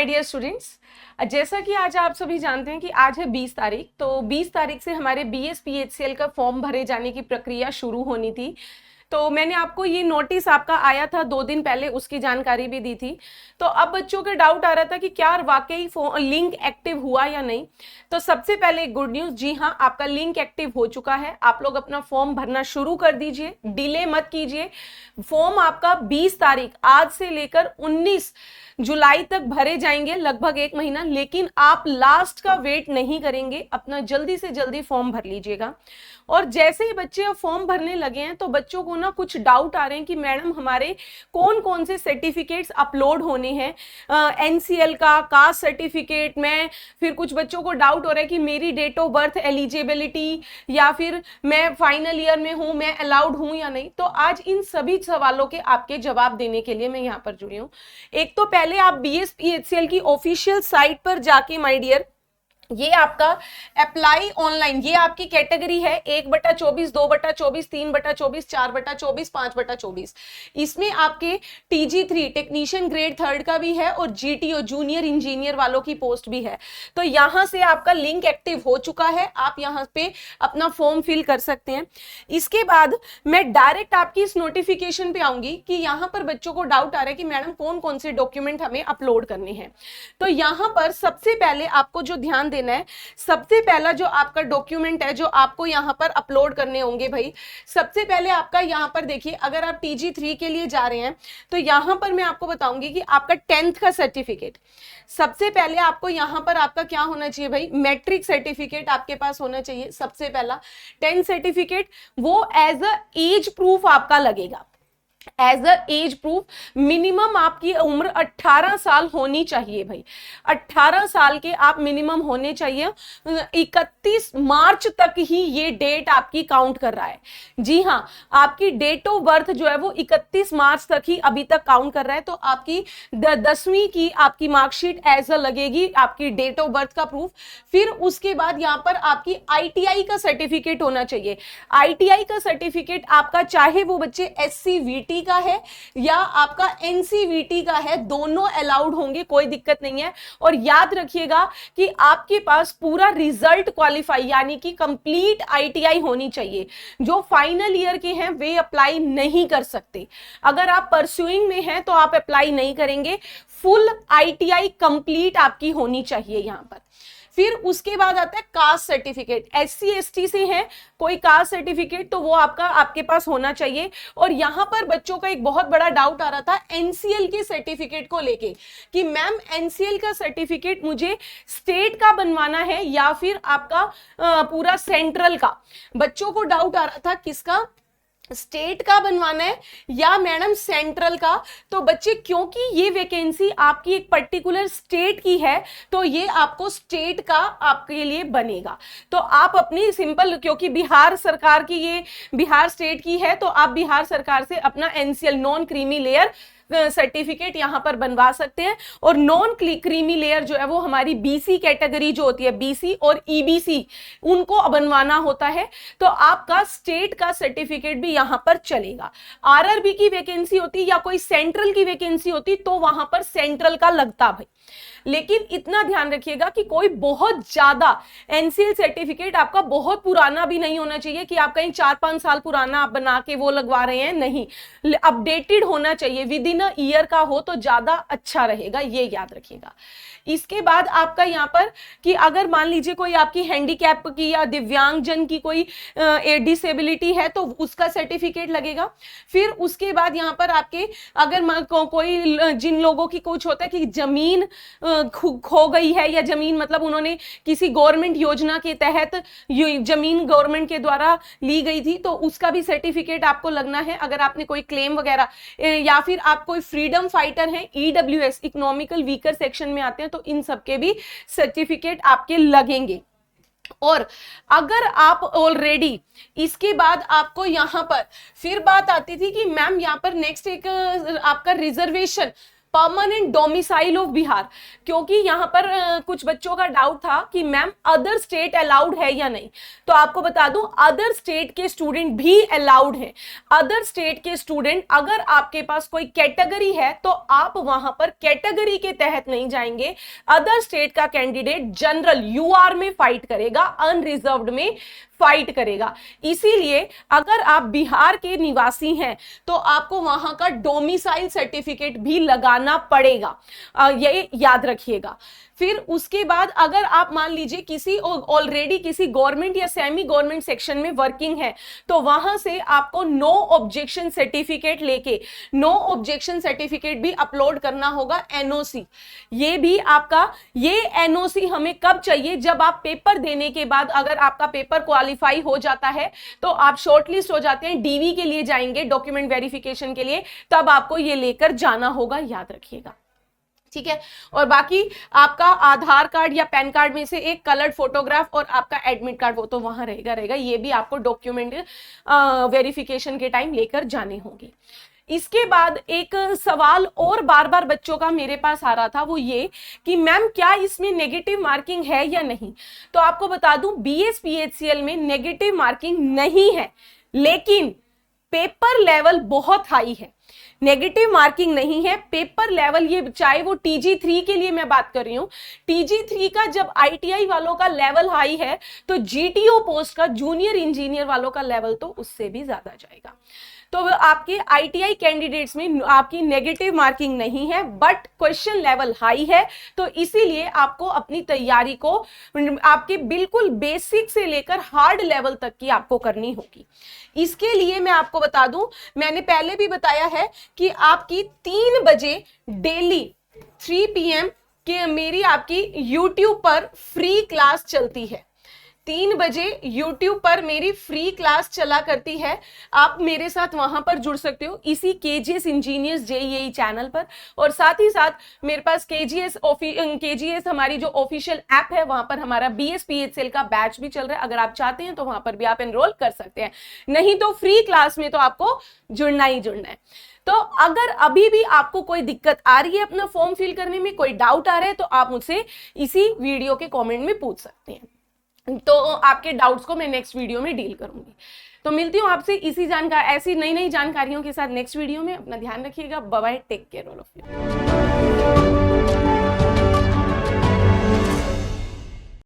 Dear students, जैसा कि आज आप सभी जानते हैं कि आज है 20 तारीख, तो 20 तारीख से हमारे BSPHCL का फॉर्म भरे जाने की प्रक्रिया शुरू होनी थी। तो मैंने आपको ये नोटिस आपका आया था 2 दिन पहले, उसकी जानकारी भी दी थी। तो अब बच्चों के डाउट आ रहा था कि क्या वाकई लिंक एक्टिव हुआ या नहीं। तो सबसे पहले गुड न्यूज, जी हाँ, आपका लिंक एक्टिव हो चुका है। आप लोग अपना फॉर्म भरना शुरू कर दीजिए, डिले मत कीजिए। फॉर्म आपका 20 तारीख आज से लेकर 19 जुलाई तक भरे जाएंगे, लगभग 1 महीना। लेकिन आप लास्ट का वेट नहीं करेंगे, अपना जल्दी से जल्दी फॉर्म भर लीजिएगा। और जैसे ही बच्चे अब फॉर्म भरने लगे हैं तो बच्चों को ना कुछ डाउट आ रहे हैं कि मैडम हमारे कौन कौन से सर्टिफिकेट्स अपलोड होने हैं, NCL का कास्ट सर्टिफिकेट में। फिर कुछ बच्चों को डाउट हो रहा है कि मेरी डेट ऑफ बर्थ एलिजिबिलिटी, या फिर मैं फाइनल ईयर में हूं, मैं अलाउड हूं या नहीं। तो आज इन सभी सवालों के आपके जवाब देने के लिए मैं यहाँ पर जुड़ी हूँ। एक तो पहले आप BSPHCL की ऑफिशियल साइट पर जाके माय डियर, ये आपका अप्लाई ऑनलाइन, ये आपकी कैटेगरी है 1/24, 2/24, 3/24, 4/24, 5/24। इसमें आपके TG3 टेक्नीशियन ग्रेड 3 का भी है और GTO जूनियर इंजीनियर वालों की पोस्ट भी है। तो यहां से आपका लिंक एक्टिव हो चुका है, आप यहां पे अपना फॉर्म फिल कर सकते हैं। इसके बाद मैं डायरेक्ट आपकी इस नोटिफिकेशन पे आऊंगी कि यहां पर बच्चों को डाउट आ रहा है कि मैडम कौन कौन से डॉक्यूमेंट हमें अपलोड करने हैं। तो यहां पर सबसे पहले आपको जो ध्यान देना है, सबसे पहला जो आपका डॉक्यूमेंट है जो आपको यहां पर अपलोड करने होंगे भाई, सबसे पहले आपका यहां पर देखिए, अगर आप TG3 के लिए जा रहे हैं तो यहां पर मैं आपको बताऊंगी कि आपका 10th का सर्टिफिकेट, सबसे पहले आपको यहां पर आपका क्या होना चाहिए भाई, मैट्रिक सर्टिफिकेट आपके पास होना चाहिए। सबसे पहला 10 सर्टिफिकेट, वो एज अ एज प्रूफ आपका लगेगा। As a age proof minimum आपकी उम्र 18 साल होनी चाहिए भाई, 18 साल के आप मिनिमम होने चाहिए। 31 मार्च तक ही ये डेट आपकी काउंट कर रहा है। जी हाँ, आपकी डेट ऑफ बर्थ जो है वो 31 मार्च तक ही अभी तक काउंट कर रहा है। तो आपकी 10वीं की आपकी मार्कशीट एज अ लगेगी, आपकी डेट ऑफ बर्थ का प्रूफ। फिर उसके बाद यहाँ पर आपकी ITI का सर्टिफिकेट होना चाहिए। ITI का सर्टिफिकेट आपका, चाहे वो बच्चे SCVT का है या आपका NCVT का है, दोनों अलाउड होंगे, कोई दिक्कत नहीं है। और याद रखिएगा कि आपके पास पूरा रिजल्ट क्वालिफाई यानी कि कंप्लीट ITI होनी चाहिए। जो फाइनल ईयर के हैं वे अप्लाई नहीं कर सकते। अगर आप परस्यूइंग में हैं तो आप अप्लाई नहीं करेंगे, फुल ITI कंप्लीट आपकी होनी चाहिए यहां पर। फिर उसके बाद आता है कास्ट सर्टिफिकेट, SC ST से है कोई कास्ट सर्टिफिकेट तो वो आपके पास होना चाहिए। और यहां पर बच्चों का एक बहुत बड़ा डाउट आ रहा था NCL के सर्टिफिकेट को लेके कि मैम NCL का सर्टिफिकेट मुझे स्टेट का बनवाना है या फिर आपका पूरा सेंट्रल का। बच्चों को डाउट आ रहा था किसका, स्टेट का बनवाना है या मैडम सेंट्रल का। तो बच्चे, क्योंकि ये वैकेंसी आपकी एक पर्टिकुलर स्टेट की है तो ये आपको स्टेट का आपके लिए बनेगा। तो आप अपनी सिंपल, क्योंकि बिहार सरकार की, ये बिहार स्टेट की है, तो आप बिहार सरकार से अपना NCL non creamy layer certificate यहां पर बनवा सकते हैं। और नॉन क्रीमी लेयर जो है वो हमारी BC कैटेगरी जो होती है, BC और EBC, उनको बनवाना होता है। तो आपका स्टेट का सर्टिफिकेट भी यहां पर चलेगा। RRB की वैकेंसी होती या कोई सेंट्रल की वैकेंसी होती तो वहां पर सेंट्रल का लगता भाई। लेकिन इतना ध्यान रखिएगा कि कोई बहुत ज्यादा NCL सर्टिफिकेट आपका बहुत पुराना भी नहीं होना चाहिए कि आप कहीं 4-5 साल पुराना आप बना के वो लगवा रहे हैं, नहीं, अपडेटेड होना चाहिए, विद इन अ ईयर का हो तो ज्यादा अच्छा रहेगा, ये याद रखिएगा। इसके बाद आपका यहाँ पर कि अगर मान लीजिए कोई आपकी हैंडीकैप की या दिव्यांगजन की कोई डिसेबिलिटी है तो उसका सर्टिफिकेट लगेगा। फिर उसके बाद यहाँ पर आपके अगर कोई जिन लोगों की कुछ होता है कि जमीन खो गई है, या जमीन मतलब उन्होंने किसी गवर्नमेंट योजना के तहत जमीन गवर्नमेंट के द्वारा ली गई थी तो उसका भी सर्टिफिकेट आपको लगना है। अगर आपने कोई क्लेम वगैरह, या फिर आप कोई फ्रीडम फाइटर हैं, EWS इकोनॉमिकल वीकर सेक्शन में आते हैं, तो इन सबके भी सर्टिफिकेट आपके लगेंगे। और अगर आप ऑलरेडी, इसके बाद आपको यहां पर फिर बात आती थी कि मैम यहां पर नेक्स्ट एक आपका reservation permanent domicile of Bihar, क्योंकि यहाँ पर कुछ बच्चों का डाउट था कि मैम अदर स्टेट अलाउड है या नहीं। तो आपको बता दूं अदर स्टेट के स्टूडेंट भी अलाउड हैं। अदर स्टेट के स्टूडेंट, अगर आपके पास कोई कैटेगरी है तो आप वहां पर कैटेगरी के तहत नहीं जाएंगे। अदर स्टेट का कैंडिडेट जनरल यूआर में फाइट करेगा, अनरिजर्व्ड में फाइट करेगा। इसीलिए अगर आप बिहार के निवासी हैं तो आपको वहां का डोमिसाइल सर्टिफिकेट भी लगाना पड़ेगा, ये याद रखिएगा। फिर उसके बाद अगर आप मान लीजिए किसी ऑलरेडी किसी गवर्नमेंट या सेमी गवर्नमेंट सेक्शन में वर्किंग है तो वहां से आपको नो ऑब्जेक्शन सर्टिफिकेट लेके नो ऑब्जेक्शन सर्टिफिकेट भी अपलोड करना होगा, एनओसी। ये भी आपका, ये एनओसी हमें कब चाहिए, जब आप पेपर देने के बाद अगर आपका पेपर क्वालिफाई हो जाता है तो आप शॉर्टलिस्ट हो जाते हैं, डीवी के लिए जाएंगे डॉक्यूमेंट वेरिफिकेशन के लिए, तब आपको ये लेकर जाना होगा, याद रखिएगा। ठीक है। और बाकी आपका आधार कार्ड या पैन कार्ड में से एक कलर्ड फोटोग्राफ और आपका एडमिट कार्ड वो तो वहां रहेगा, ये भी आपको डॉक्यूमेंट वेरिफिकेशन के टाइम लेकर जाने होंगे। इसके बाद एक सवाल और बार बार बच्चों का मेरे पास आ रहा था, वो ये कि मैम क्या इसमें नेगेटिव मार्किंग है या नहीं। तो आपको बता दूं BSPHCL में नेगेटिव मार्किंग नहीं है, लेकिन पेपर लेवल बहुत हाई है। नेगेटिव मार्किंग नहीं है, पेपर लेवल, ये चाहे वो TG3 के लिए मैं बात कर रही हूं, TG3 का जब ITI वालों का लेवल हाई है तो GTO पोस्ट का, जूनियर इंजीनियर वालों का लेवल तो उससे भी ज्यादा जाएगा। तो आपके ITI कैंडिडेट्स में आपकी नेगेटिव मार्किंग नहीं है, बट क्वेश्चन लेवल हाई है, तो इसीलिए आपको अपनी तैयारी को आपके बिल्कुल बेसिक से लेकर हार्ड लेवल तक की आपको करनी होगी। इसके लिए मैं आपको बता दूं, मैंने पहले भी बताया है कि आपकी 3 बजे डेली 3 PM के मेरी आपकी YouTube पर फ्री क्लास चलती है। 3 बजे YouTube पर मेरी फ्री क्लास चला करती है, आप मेरे साथ वहां पर जुड़ सकते हो इसी KGS इंजीनियर्स JEE चैनल पर। और साथ ही साथ मेरे पास KGS हमारी जो ऑफिशियल ऐप है वहां पर हमारा BSPHCL का बैच भी चल रहा है, अगर आप चाहते हैं तो वहां पर भी आप एनरोल कर सकते हैं, नहीं तो फ्री क्लास में तो आपको जुड़ना ही जुड़ना है। तो अगर अभी भी आपको कोई दिक्कत आ रही है अपना फॉर्म फिल करने में, कोई डाउट आ रहा है, तो आप मुझसे इसी वीडियो के कमेंट में पूछ सकते हैं, तो आपके डाउट्स को मैं नेक्स्ट वीडियो में डील करूंगी। तो मिलती हूं आपसे ऐसी नई नई जानकारियों के साथ नेक्स्ट वीडियो में। अपना ध्यान रखिएगा, bye bye, take care all of you.